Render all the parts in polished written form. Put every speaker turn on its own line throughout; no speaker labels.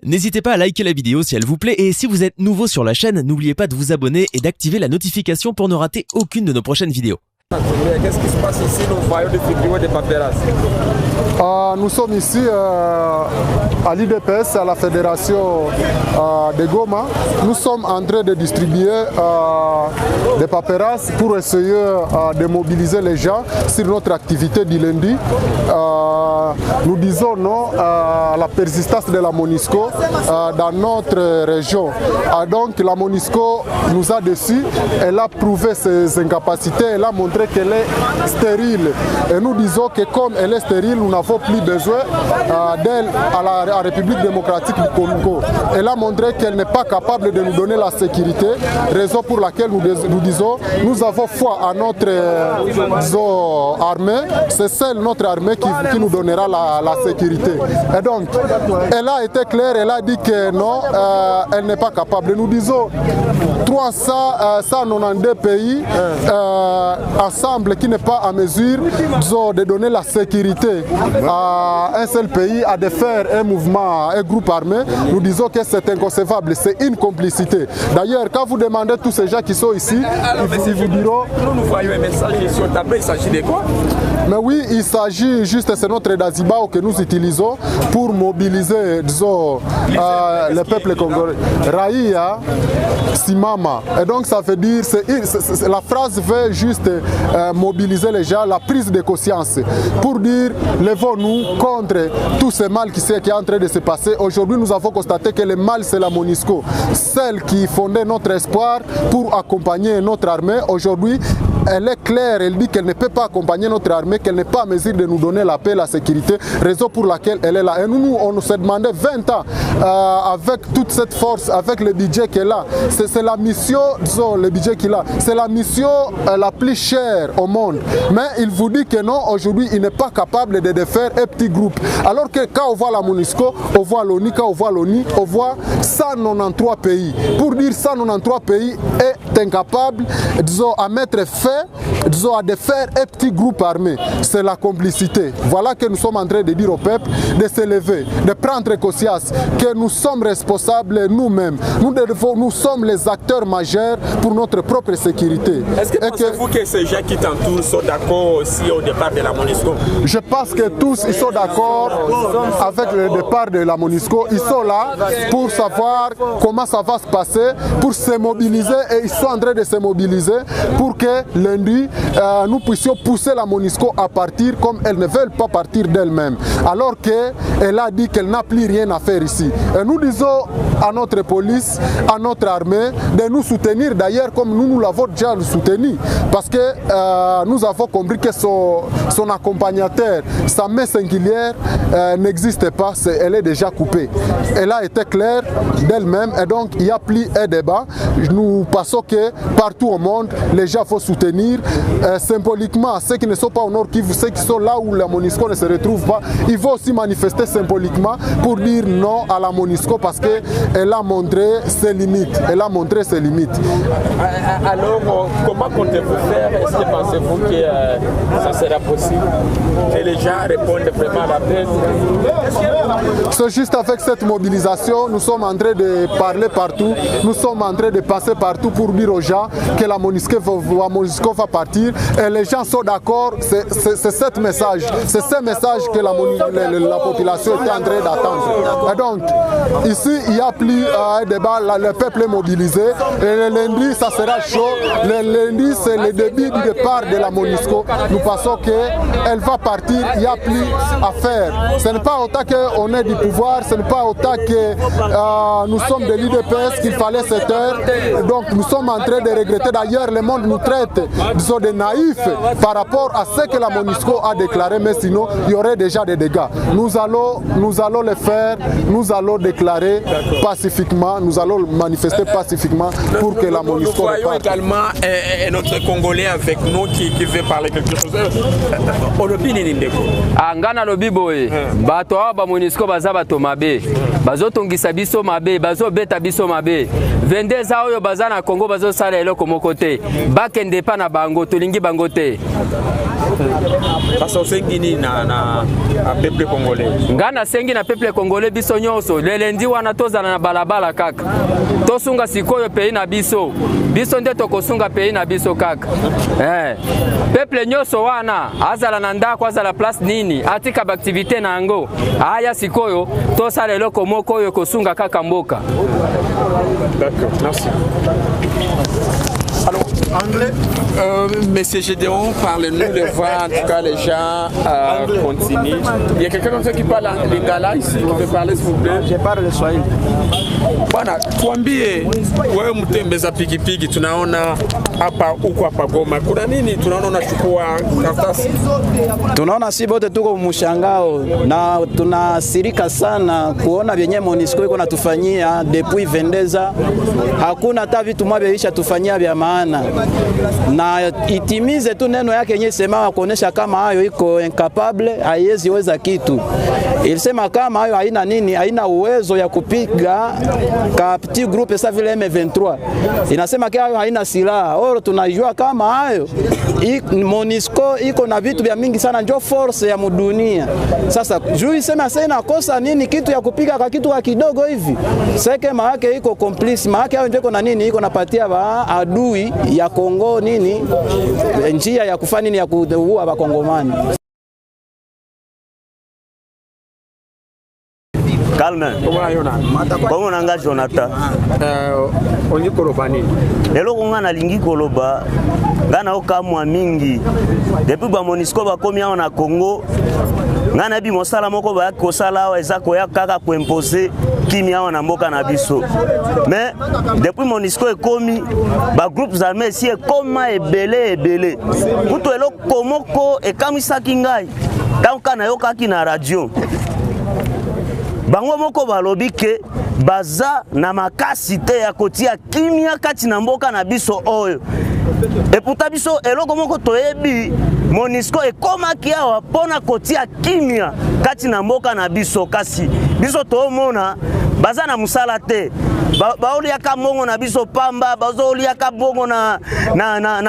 N'hésitez pas à liker la vidéo si elle vous plaît et si vous êtes nouveau sur la chaîne, n'oubliez pas de vous abonner et d'activer la notification pour ne rater aucune de nos prochaines vidéos.
Qu'est-ce qui se passe ici au foyer de Figrio de Paperas?
Nous sommes ici à l'IDPS, à la fédération de Goma. Nous sommes en train de distribuer des paperas pour essayer de mobiliser les gens sur notre activité du lundi. Nous disons non à la persistance de la MONUSCO dans notre région. Donc la MONUSCO nous a déçus, elle a prouvé ses incapacités, elle a montré qu'elle est stérile. Et nous disons que comme elle est stérile, nous n'avons plus besoin d'elle à la République démocratique du Congo. Elle a montré qu'elle n'est pas capable de nous donner la sécurité, raison pour laquelle nous disons nous avons foi à notre armée, c'est celle notre armée qui nous donnera la sécurité. Et donc, elle a été claire, elle a dit que non, elle n'est pas capable. Nous disons 192 pays ensemble qui n'est pas en mesure de donner la sécurité à un seul pays, à défaire un mouvement, un groupe armé. Nous disons que c'est inconcevable, c'est une complicité. D'ailleurs, quand vous demandez tous ces gens qui sont ici, ils vous diront...
Nous voyons un message ici au tableau, il s'agit de quoi?
Mais oui, il s'agit juste, c'est notre Dazibao que nous utilisons pour mobiliser, disons, le peuple congolais. Raïa, Simama. Et donc ça veut dire, la phrase veut juste mobiliser les gens, la prise de conscience, pour dire, levons-nous contre tout ce mal qui est en train de se passer. Aujourd'hui, nous avons constaté que le mal, c'est la MONUSCO, celle qui fondait notre espoir pour accompagner notre armée. Aujourd'hui, elle est claire, elle dit qu'elle ne peut pas accompagner notre armée, qu'elle n'est pas en mesure de nous donner la paix, la sécurité, raison pour laquelle elle est là. Et nous, on s'est demandé 20 ans, avec toute cette force, avec le budget qu'elle a, c'est la mission, disons, le budget qu'il a, c'est la mission la plus chère au monde. Mais il vous dit que non, aujourd'hui, il n'est pas capable de défaire un petit groupe. Alors que quand on voit la MONUSCO, on voit l'ONU, quand on voit l'ONU, on voit 193 pays. Pour dire 193 pays est incapable, disons, à mettre fin, disons, à défaire un petit groupe armé. C'est la complicité. Voilà que nous sommes en train de dire au peuple de se lever, de prendre conscience que nous sommes responsables nous-mêmes. Nous sommes les acteurs majeurs pour notre propre sécurité.
Est-ce que pensez-vous que ces gens qui t'entourent sont d'accord aussi au départ de la MONUSCO?
Je pense que tous ils sont d'accord avec le départ de la MONUSCO. Ils sont là pour savoir comment ça va se passer, pour se mobiliser, et ils sont en train de se mobiliser pour que lundi nous puissions pousser la MONUSCO à partir comme elles ne veulent pas partir d'elle-même. Alors qu'elle a dit qu'elle n'a plus rien à faire ici. Et nous disons à notre police, à notre armée, de nous soutenir d'ailleurs comme nous l'avons déjà soutenu. Parce que nous avons compris que son accompagnateur, sa main singulière n'existe pas, elle est déjà coupée. Elle a été claire d'elle-même et donc il n'y a plus un débat. Nous pensons que partout au monde, les gens faut soutenir symboliquement ceux qui ne sont pas au Nord Kivu, ceux qui sont là où la MONUSCO ne se retrouve pas. Il faut aussi manifester symboliquement pour dire non à la MONUSCO parce qu'elle a montré ses limites. Elle a montré ses limites.
Alors, comment comptez-vous faire? Est-ce que pensez-vous que ça sera possible? Et les gens répondent vraiment à la paix?
C'est juste avec cette mobilisation, nous sommes en train de parler partout, nous sommes en train de passer partout pour dire aux gens que la MONUSCO va partir et les gens sont d'accord. C'est ce message que la population est en train d'attendre. Et donc, ici, il n'y a plus un débat, le peuple est mobilisé et le lundi, ça sera chaud. Le lundi, c'est le début du départ de la MONUSCO. Nous pensons qu'elle va partir, il n'y a plus à faire. Ce n'est pas autant qu'on est du pouvoir, ce n'est pas autant que nous sommes de l'IDPS qu'il fallait cette heure. Donc, nous sommes en train de regretter. D'ailleurs, le monde nous traite, disons, de naïfs par rapport à ce que la MONUSCO a déclaré, mais sinon, il y aurait déjà des dégâts. Nous allons le faire, nous allons déclarer pacifiquement, nous allons manifester pacifiquement pour que la MONUSCO
reparte. Nous voyons également un autre Congolais avec nous qui veut parler quelque chose. Olobi nini ndeko?
Ngana lobi boye. Bato ba MONUSCO baza bato mabe. Bazo tongisa biso mabe, bazo beta biso mabe. 22 ans oyo baza na Congo bazo sala eloko moko te. Bakende pa na bango tolingi bango te.
Parce que c'est na peuple congolais.
Ngana sengi na peuple congolais biso nyonso lelendi wana tozala na balabala kaka tosunga sikoyo pays na biso nde tokosunga pays na biso kaka peuple nyonso wana azala na ndako azala place nini atika activité na yango aya sikoyo tosala eloko moko oyo kosunga kaka mboka.
D'accord, merci. Alors, André, Monsieur Gédéon, parle-nous de voir, en tout cas les gens continuent. Il y a quelqu'un comme ça qui parle lingala ici, qui veut parler s'il vous plaît?
Je parle le Swahili.
Bwana, tuambie wewe mtembeza pikipiki tunaona hapa huko hapa Goma. Kuna nini tunaona unachukua karatasi?
Tunaona si bote tuko mshangao na tunasirika sana kuona vyenye MONUSCO iko natufanyia depuis vendeza. Hakuna hata vitu mwa beisha tufanyia vya maana. Na itimize tu neno yake yenyewe sema kuonesha kama hayo iko incapable, haiwezi weza kitu. Ilisema kama hayo haina nini, haina uwezo ya kupiga ka petit groupe sa vile M23. Inasema kwa hayo haina silaha. Oro tunajua kama hayo MONUSCO iko na vitu vya mingi sana, ndio force ya mudunia. Sasa juu isema sasa inakosa nini kitu ya kupiga kwa kitu kidogo hivi. Seke maake iko complice, maake hayo ndio iko na nini, iko napatia ba adui ya Kongo nini njia ya kufanya nini ya kuua bakongomani.
Calme. Comment on engage Jonathan?
On y koloba nini?
Lelo konga na lingi koloba ngana okamwa mingi. Depuis ba MONUSCO ba komi na Congo ngana bi mosala moko ba kosala wa ezako ya kaka ko imposer kimia na mboka na biso. Mais depuis MONUSCO e komi ba groupes armés si e koma ebele. Kuto elo komoko e kamisa kingai. Tanka na yoka ki na radio. Bango moko balobi ke baza na makasi te ya kotia kimia kati na mboka na biso oyo. Et pourtant biso eloko moko toyebi MONUSCO ekomaki awa pona kotia kimia kati na mboka na biso kasi biso toomona baza na musala te. Baoliaka mbongo na biso pamba, bazoliaka bongo na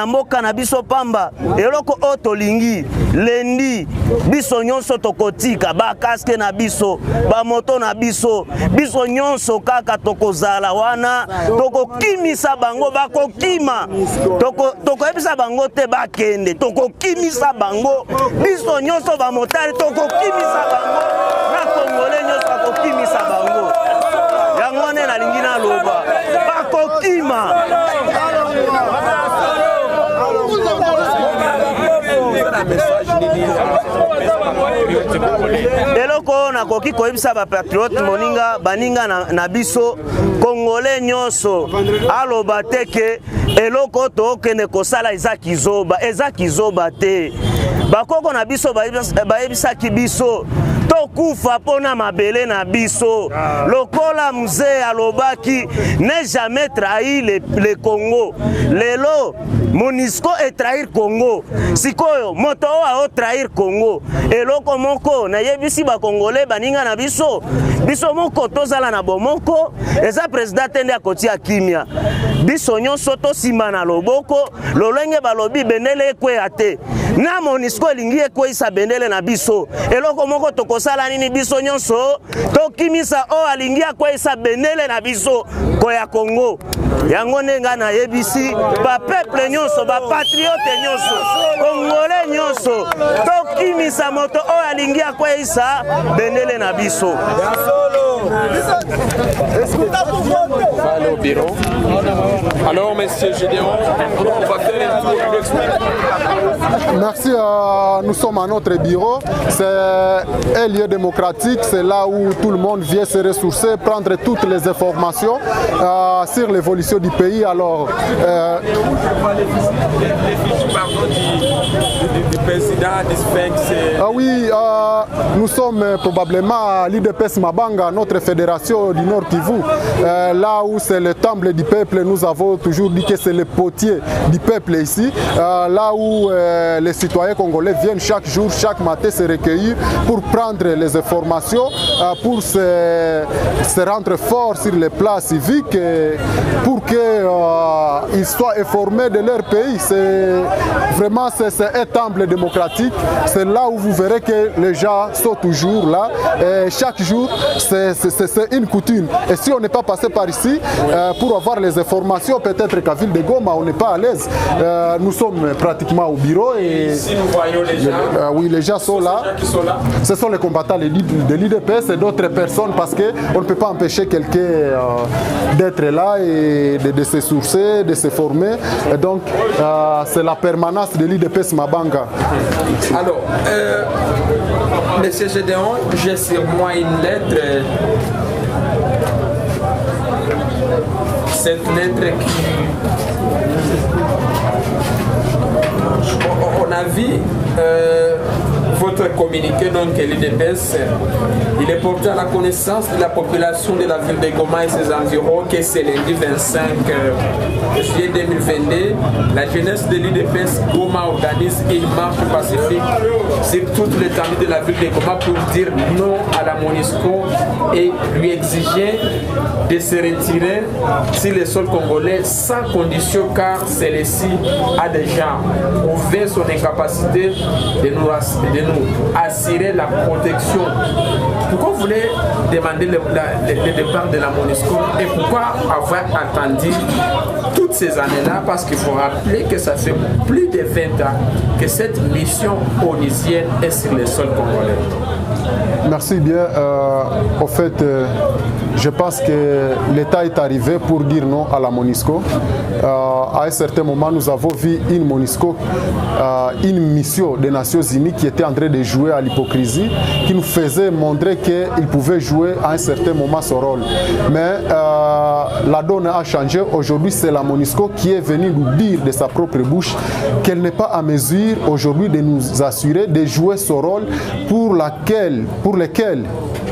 mboka na biso pamba. Eloko o tolingi lendi biso nyonso tokotika ba kaske na biso, ba moto na biso nyonso kaka tokozala wana, tokokimisa bango bakokima. Tokoyebisa bango te bakende, tokokimisa bango biso nyonso ba motari tokokimisa bango. Na Congolais nyonso bakokimisa bango. Yangone na lingina loba bakokima. Eloko na koki koyebisa ba patriote moninga baninga na biso Congolais nyonso aloba teke eloko tokende kosala eza kizoba te. Bakoko na biso bayebisa ki biso tokufa pona mabele na biso. Lokola mzee alobaki ne jamais trahir le Congo. Lelo MONUSCO et trahir Congo. Sikoyo moto o trahir Congo. Eloko moko na yebisi ba Congolais baninga na biso. Biso moko tozala na bomoko eza president tende akotia kimia. Biso nyonso to sima na loboko lolenge balobi bendele ekwe ate. Na MONUSCO lingi ekwe isa bendele na biso. Eloko moko tokosala nini biso nyonso tokimisa o alingi akwe isa bendele na biso ko ya Congo. Yango nenga na yebisi ba peuple nyonso ba patriote nyonso Congolais nyonso tokimisa moto o alingi akwe isa bendele na biso.
On va aller au bureau. Alors, Monsieur Gédéon, on va faire un tour.
Merci, nous sommes à notre bureau. C'est un lieu démocratique, c'est là où tout le monde vient se ressourcer, prendre toutes les informations sur l'évolution du pays. Alors,
du président du Sphinx.
Oui, nous sommes probablement à l'IDPS Mabanga, notre fédération du Nord Kivu, là où c'est le temple du peuple. Nous avons toujours dit que c'est le potier du peuple ici, là où les citoyens congolais viennent chaque jour, chaque matin se recueillir pour prendre les informations, pour se rendre fort sur les plans civiques, pour qu'ils soient informés de leur pays. C'est vraiment un temple de démocratique, c'est là où vous verrez que les gens sont toujours là. Et chaque jour, c'est une coutume. Et si on n'est pas passé par ici, pour avoir les informations, peut-être qu'à Ville de Goma, on n'est pas à l'aise. Nous sommes pratiquement au bureau. Et
ici, nous voyons les gens.
Oui, les gens sont là. Ce sont les combattants de l'IDPS et d'autres personnes parce qu'on ne peut pas empêcher quelqu'un d'être là et de se sourcer, de se former. Et donc, c'est la permanence de l'IDPS Mabanga.
Alors, Monsieur Gédéon, j'ai sur moi une lettre. Cette lettre qui... On a vu votre communiqué, donc l'IDPS, il est porté à la connaissance de la population de la ville de Goma et ses environs que c'est lundi 25 juillet 2022, la jeunesse de l'IDPS Goma organise une marche pacifique sur toute l'étendue de la ville de Goma pour dire non à la MONUSCO et lui exiger de se retirer sur le sol congolais sans condition car celle-ci a déjà prouvé son incapacité de nous assurer la protection. Pourquoi vous voulez demander le départ de la MONUSCO et pourquoi avoir attendu toutes ces années-là? Parce qu'il faut rappeler que ça fait plus de 20 ans que cette mission onusienne est sur le sol congolais.
Merci bien. Au fait, je pense que l'État est arrivé pour dire non à la MONUSCO. À un certain moment, nous avons vu une MONUSCO, une mission des Nations Unies qui était en train de jouer à l'hypocrisie, qui nous faisait montrer qu'il pouvait jouer à un certain moment son rôle. Mais la donne a changé. Aujourd'hui, c'est la MONUSCO qui est venue nous dire de sa propre bouche qu'elle n'est pas à mesure aujourd'hui de nous assurer de jouer son rôle pour lequel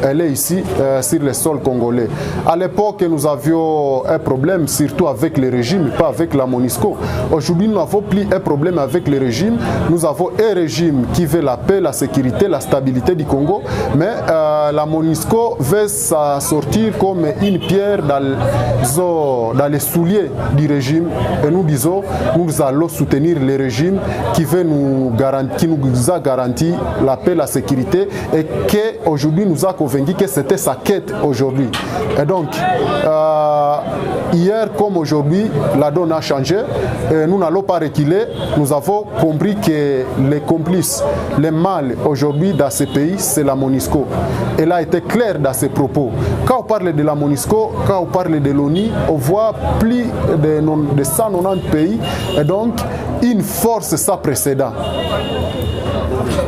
elle est ici sur le sol congolais. À l'époque, nous avions un problème surtout avec le régime, pas avec la MONUSCO. Aujourd'hui, nous n'avons plus un problème avec le régime. Nous avons un régime qui veut la paix, la sécurité, la stabilité du Congo, mais la MONUSCO veut sortir comme une pierre dans les souliers du régime. Et nous disons, nous allons soutenir le régime qui nous a garanti la paix, la sécurité et qui aujourd'hui nous a convaincu que c'était sa quête aujourd'hui. Et donc, hier comme aujourd'hui, la donne a changé. Et nous n'allons pas reculer. Nous avons compris que les complices, les mal aujourd'hui dans ce pays, c'est la MONUSCO. Elle a été claire dans ses propos. Quand on parle de la MONUSCO, quand on parle de l'ONU, on voit plus de 190 pays. Et donc, une force sans précédent.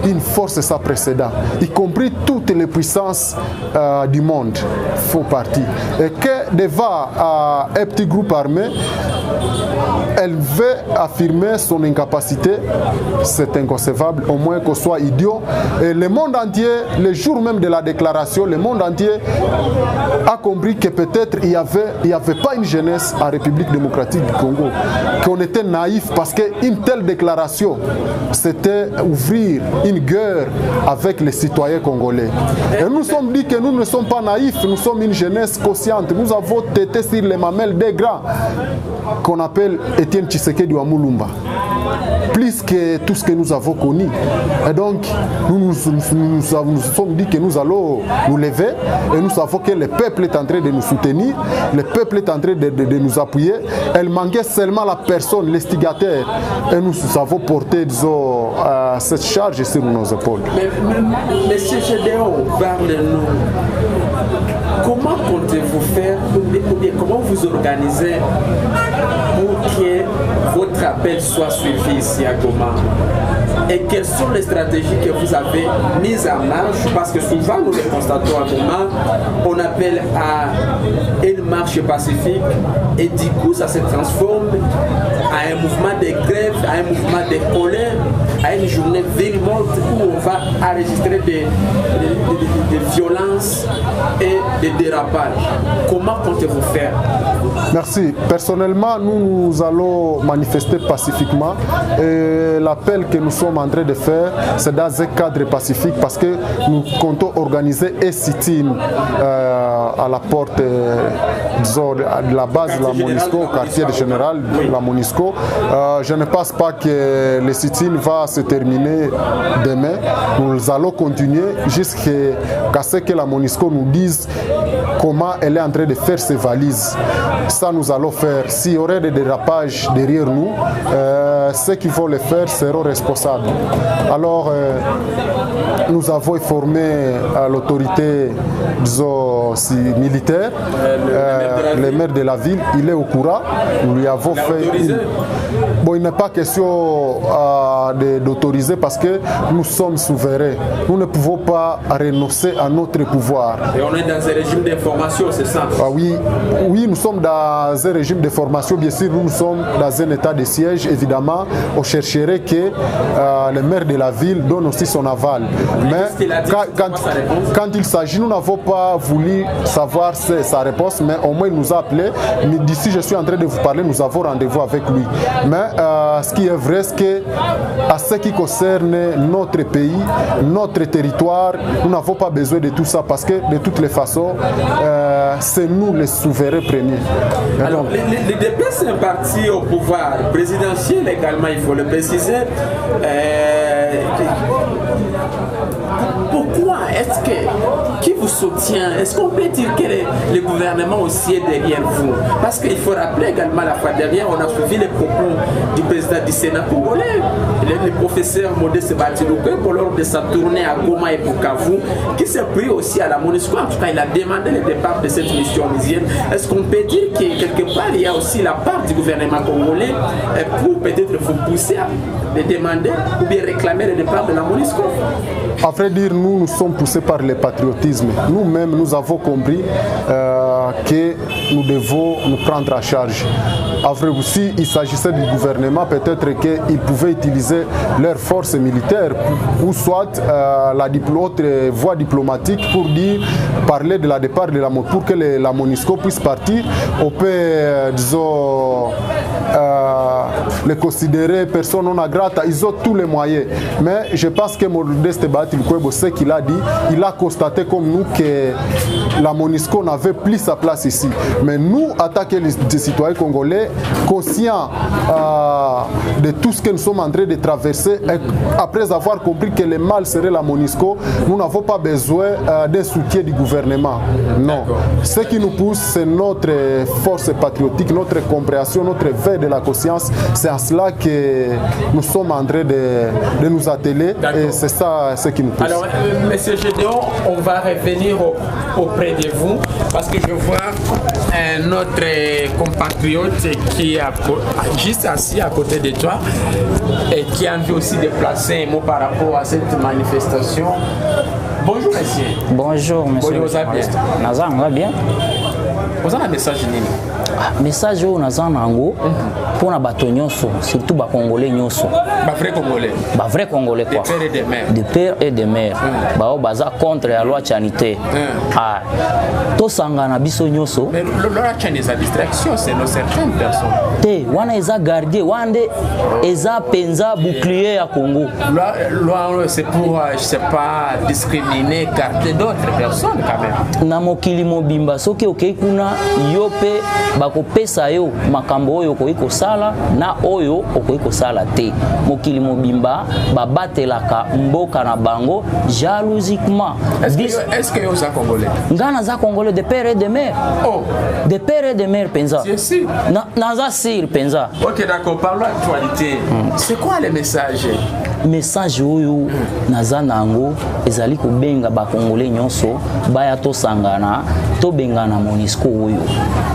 Une force sans précédent, y compris toutes les puissances du monde font partie. Et que devant un petit groupe armé, elle veut affirmer son incapacité, c'est inconcevable, au moins qu'on soit idiot. Et le monde entier, le jour même de la déclaration, le monde entier a compris que peut-être il y avait pas une jeunesse en République démocratique du Congo, qu'on était naïf parce qu'une telle déclaration, c'était ouvrir une guerre avec les citoyens congolais. Et nous nous sommes dit que nous ne sommes pas naïfs, nous sommes une jeunesse consciente. Nous avons tété sur les mamelles des grands qu'on appelle Étienne Tshisekedi wa Mulumba, plus que tout ce que nous avons connu. Et donc, nous nous sommes dit que nous allons nous lever et nous savons que le peuple est en train de nous soutenir, le peuple est en train de nous appuyer. Elle manquait seulement la personne, l'instigateur. Et nous avons porté, disons, cette charge sur nos épaules.
Monsieur Gédéon, parlez-nous. Comment comptez-vous faire, ou bien comment vous organisez pour que votre appel soit suivi ici à Goma? Et quelles sont les stratégies que vous avez mises en marche? Parce que souvent, nous les constatons à Goma, on appelle à une marche pacifique et du coup, ça se transforme à un mouvement de grève, à un mouvement de colère, à une journée ville morte. porte où on va enregistrer des violences et des dérapages. Comment comptez-vous faire?
Merci. Personnellement, nous allons manifester pacifiquement et l'appel que nous sommes en train de faire, c'est dans un cadre pacifique parce que nous comptons organiser un sit-in à la porte de la base de la Monisco, au quartier général de la Monisco. Je ne pense pas que le sit-in va se terminer demain. Nous allons continuer jusqu'à ce que la Monisco nous dise comment elle est en train de faire ses valises. Ça, nous allons faire. S'il y aurait des dérapages derrière nous, ceux qui vont le faire seront responsables. Alors, nous avons informé l'autorité militaire, le maire de la ville, il est au courant. Nous lui avons fait. Bon, il n'est pas question d'autoriser parce que nous sommes souverains. Nous ne pouvons pas renoncer à notre pouvoir.
Et on est dans un régime d'information, c'est ça?
Oui, nous sommes dans un régime de formation. Bien sûr, nous sommes dans un état de siège. Évidemment, on chercherait que le maire de la ville donne aussi son aval. Mais quand il s'agit, nous n'avons pas voulu savoir sa réponse, mais au moins il nous a appelé. D'ici, je suis en train de vous parler, nous avons rendez-vous avec lui. Mais ce qui est vrai, c'est que à ce qui concerne notre pays, notre territoire, nous n'avons pas besoin de tout ça parce que de toutes les façons, c'est nous les souverains premiers.
Alors, l'UDP, c'est un parti au pouvoir présidentiel également, il faut le préciser. Pourquoi est-ce que, qui vous soutient? Est-ce qu'on peut dire que le gouvernement aussi est derrière vous? Parce qu'il faut rappeler également la fois dernière, on a suivi les propos du président du Sénat congolais, le professeur Modeste Batiloukou, lors de sa tournée à Goma et Bukavu, qui s'est pris aussi à la Monisco. En tout cas, il a demandé le départ de cette mission onusienne. Est-ce qu'on peut dire que quelque part, il y a aussi la part du gouvernement congolais pour peut-être vous pousser à le demander ou bien réclamer le départ de la Monisco?
À vrai dire, nous sommes poussés par le patriotisme. Nous-mêmes, nous avons compris que nous devons nous prendre à charge. À vrai aussi, il s'agissait du gouvernement, peut-être qu'ils pouvaient utiliser leurs forces militaires ou soit l'autre voie diplomatique pour parler de la départ de la MONUSCO, pour que la MONUSCO puisse partir. On peut, disons, les considérer personne non grata. Ils ont tous les moyens. Mais je pense que Modeste Batiloukou, ce qu'il a dit, il a constaté comme nous que la MONUSCO n'avait plus sa place ici. Mais nous, en tant que les citoyens congolais, conscients de tout ce que nous sommes en train de traverser, après avoir compris que le mal serait la MONUSCO, nous n'avons pas besoin d'un soutien du gouvernement. Non. Ce qui nous pousse, c'est notre force patriotique, notre compréhension, notre veille de la conscience. C'est à cela que nous sommes en train de nous atteler et c'est ça ce qui nous pousse.
Alors, Monsieur Gédéon, on va revenir auprès de vous parce que je vois notre compatriote qui est juste assis à côté de toi et qui a envie aussi de placer un mot par rapport à cette manifestation. Bonjour monsieur.
Bonjour monsieur.
Bonjour, vous allez bien?
Naza, on va bien.
Vous avez un message nini?
Message oyo naza nango mpona bato nyonso, surtout ba congolais nyonso.
Ba vrai congolais.
Ba vrai congolais quoi.
De père et de mère.
De père et de mère. Bao baza contre la loi chanité. Ah. To sangana biso nyonso.
Mais loi chanité sa distraction, c'est nos certaines personnes.
Te wana eza garder, wande eza penza bouclier ya Congo.
Loi c'est pour je sais pas discriminer, garder d'autres personnes quand même.
Na mokili mobimba soki okei kuna yo pe bakopesa yo makambo oyo okoki kosala na oyo okoki kosala te. Mokili mobimba babatelaka mboka na bango jalousement.
Est-ce que vous êtes congolais?
Ngana za congolais de père et de mère.
Oh.
De père et de mère penza.
C'est sûr.
Naza sir penza.
Ok d'accord, parlons actualité. C'est quoi le message?
Message oyo naza nango ezali kobenga ba congolais nyonso baya to sangana to bengana MONUSCO oyo.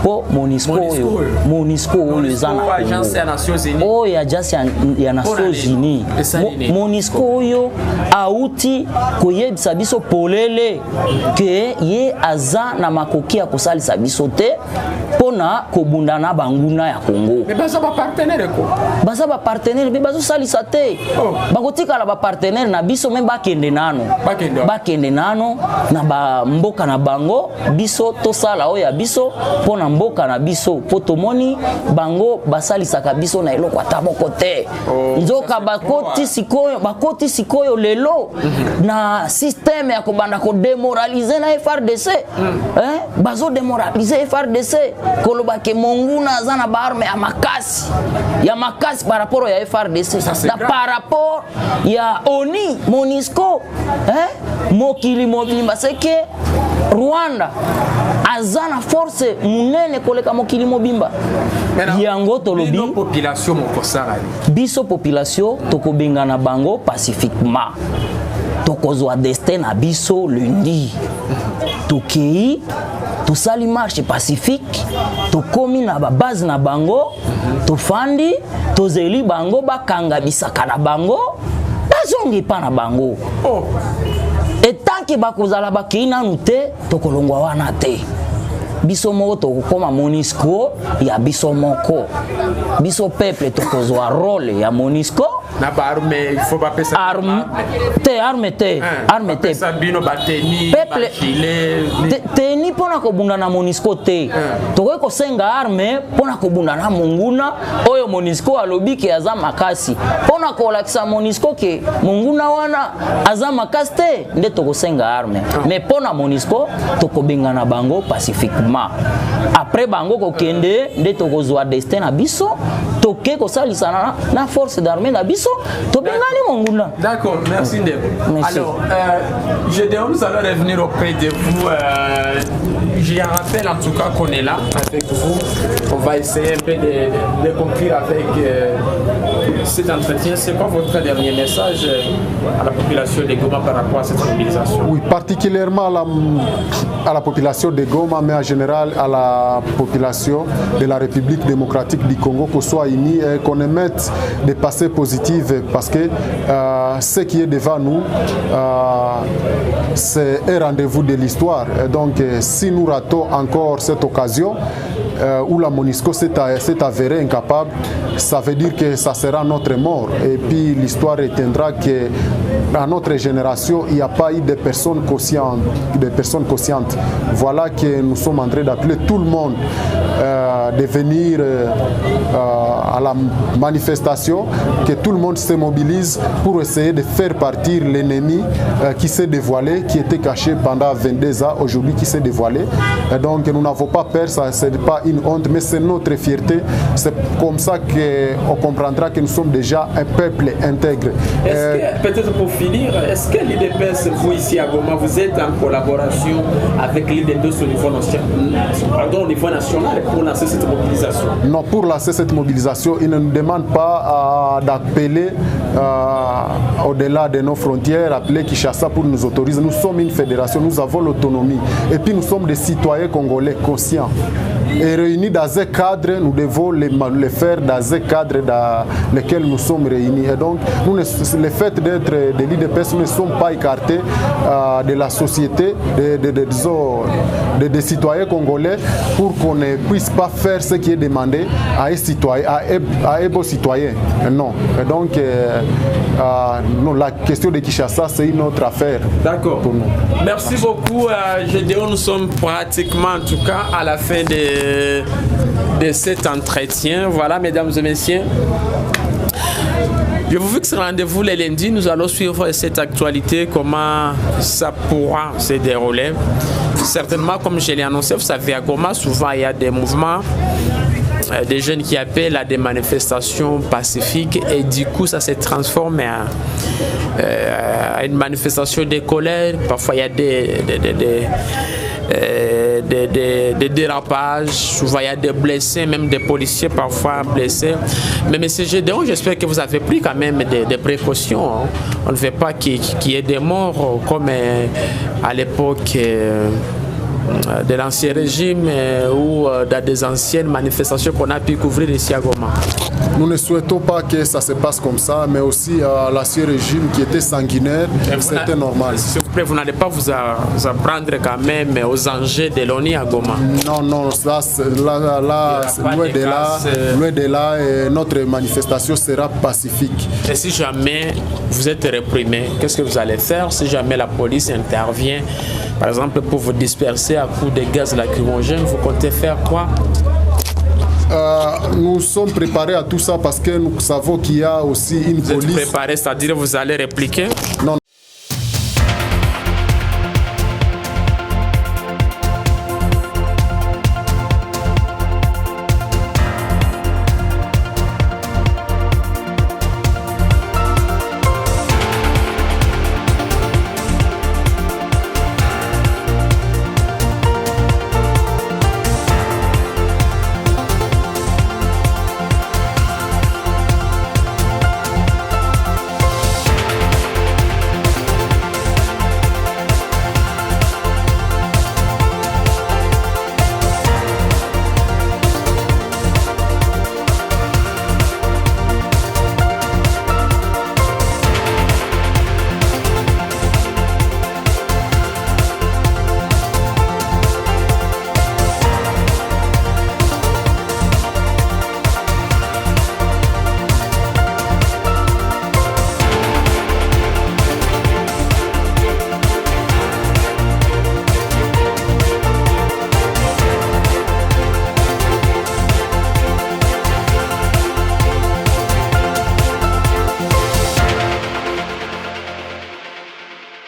Po MONUSCO oyo ezana
agence ya Nations Unies.
Oh ya agence ya Nations Unies. MONUSCO oyo auti koyebisa biso polele ke ye aza na makoki ya kosalisa biso te. pona kobunda na banguna ya Congo.
Mais baza ba partenaire ko.
Baza ba partenaire mais bazo salisa te. Bakotika la ba partenaire na biso même bakende nano. Bakende nano na ba mboka na bango biso to sala oya biso pona mboka na biso potomoni bango basalisa ka biso na eloko ataboko te. Nzoka bakoti sikoyo lelo na système ya kobanda ko démoraliser na FRDC. Bazo démoraliser FRDC koloba ke monguna za na ba arme ya makasi par rapport ya FRDC na par rapport ya ONI MONUSCO mokili mobimba seke Rwanda azana force munene koleka mokili mobimba yango tolobi
population mokosara
biso population tokobengana bango pacifiquement tokozwa destin na biso lundi tokei tosali marche pacifique tokomi na ba base na bango tofandi tozeli bango bakanga bisaka na bango bazongi pa na bango etanke bakozala bakei nanu te tokolongwa wana te biso moko tokokoma MONUSCO ya biso moko biso peuple tokozwa rôle ya MONUSCO
na ba arme il faut pas pesa
arme te
sabino bateni
peuple teni pona kobunda na MONUSCO te tokoki kosenga arme pona kobunda na monguna oyo MONUSCO alobi ke aza makasi pona kolakisa MONUSCO ke monguna wana aza makasi te nde tokosenga arme mais pona MONUSCO tokobengana bango pacifiquement après bango kokende nde tokozwa destin na biso toke kosalisa na force d'armée na biso tobengani monguna.
D'accord, merci Ndebo. Alors Gédéon, nous allons revenir auprès de vous. Je rappelle en tout cas qu'on est là avec vous. On va essayer un peu de conclure avec cet entretien. C'est quoi votre dernier message à la population de Goma par rapport à cette mobilisation?
Oui, particulièrement à la population de Goma, mais en général à la population de la République démocratique du Congo, qu'on soit unis et qu'on émette des passés positifs parce que ce qui est devant nous, c'est un rendez-vous de l'histoire. Donc, si nous ratons encore cette occasion où la MONUSCO s'est avérée incapable, ça veut dire que ça sera notre mort. Et puis l'histoire retiendra que dans notre génération, il n'y a pas eu de personnes conscientes. Voilà que nous sommes en train d'appeler tout le monde de venir à la manifestation, que tout le monde se mobilise pour essayer de faire partir l'ennemi qui s'est dévoilé, qui était caché pendant 22 ans, aujourd'hui qui s'est dévoilé. Et donc nous n'avons pas peur, ce n'est pas une honte, mais c'est notre fierté. C'est comme ça qu'on comprendra que nous sommes déjà un peuple intègre.
Peut-être pour finir, est-ce que l'IDPS, vous ici à Goma, vous êtes en collaboration avec l'IDPS au niveau national pour lancer cette mobilisation?
Non, pour lancer cette mobilisation, ils ne nous demandent pas d'appeler au-delà de nos frontières, appeler Kinshasa pour nous autoriser. Nous sommes une fédération, nous avons l'autonomie. Et puis nous sommes des citoyens congolais conscients. Et réunis dans un cadre, nous devons le faire dans un cadre dans lequel nous sommes réunis. Et donc, le fait d'être de l'IDPS, nous ne sommes pas écartés de la société, des citoyens congolais, pour qu'on ne puisse pas faire ce qui est demandé à un beau citoyen. Non. Et donc, non, la question de Kinshasa, c'est une autre affaire.
D'accord. Pour nous. Merci beaucoup, Gédéon. Nous sommes pratiquement, en tout cas, à la fin de cet entretien. Voilà, mesdames et messieurs. Je vous fixe rendez-vous les lundis. Nous allons suivre cette actualité, comment ça pourra se dérouler. Certainement, comme je l'ai annoncé, vous savez, à Goma, souvent il y a des mouvements, des jeunes qui appellent à des manifestations pacifiques et du coup, ça se transforme en une manifestation de colère. Parfois, il y a des dérapages, souvent il y a des blessés, même des policiers parfois blessés. Mais M. Gédéon, j'espère que vous avez pris quand même des précautions. Hein. On ne veut pas qu'il y ait des morts comme à l'époque de l'ancien régime ou dans des anciennes manifestations qu'on a pu couvrir ici à Goma.
Nous ne souhaitons pas que ça se passe comme ça, mais aussi l'ancien régime qui était sanguinaire, c'était normal.
S'il vous plaît, vous n'allez pas vous apprendre quand même aux enjeux de l'ONU à Goma?
Non, ça, loin de là, et notre manifestation sera pacifique.
Et si jamais vous êtes réprimé, qu'est-ce que vous allez faire si jamais la police intervient, par exemple pour vous disperser à coups de gaz lacrymogène? Vous comptez faire quoi?
Nous sommes préparés à tout ça parce que nous savons qu'il y a aussi une police.
Vous êtes préparé, c'est-à-dire vous allez répliquer?
Non.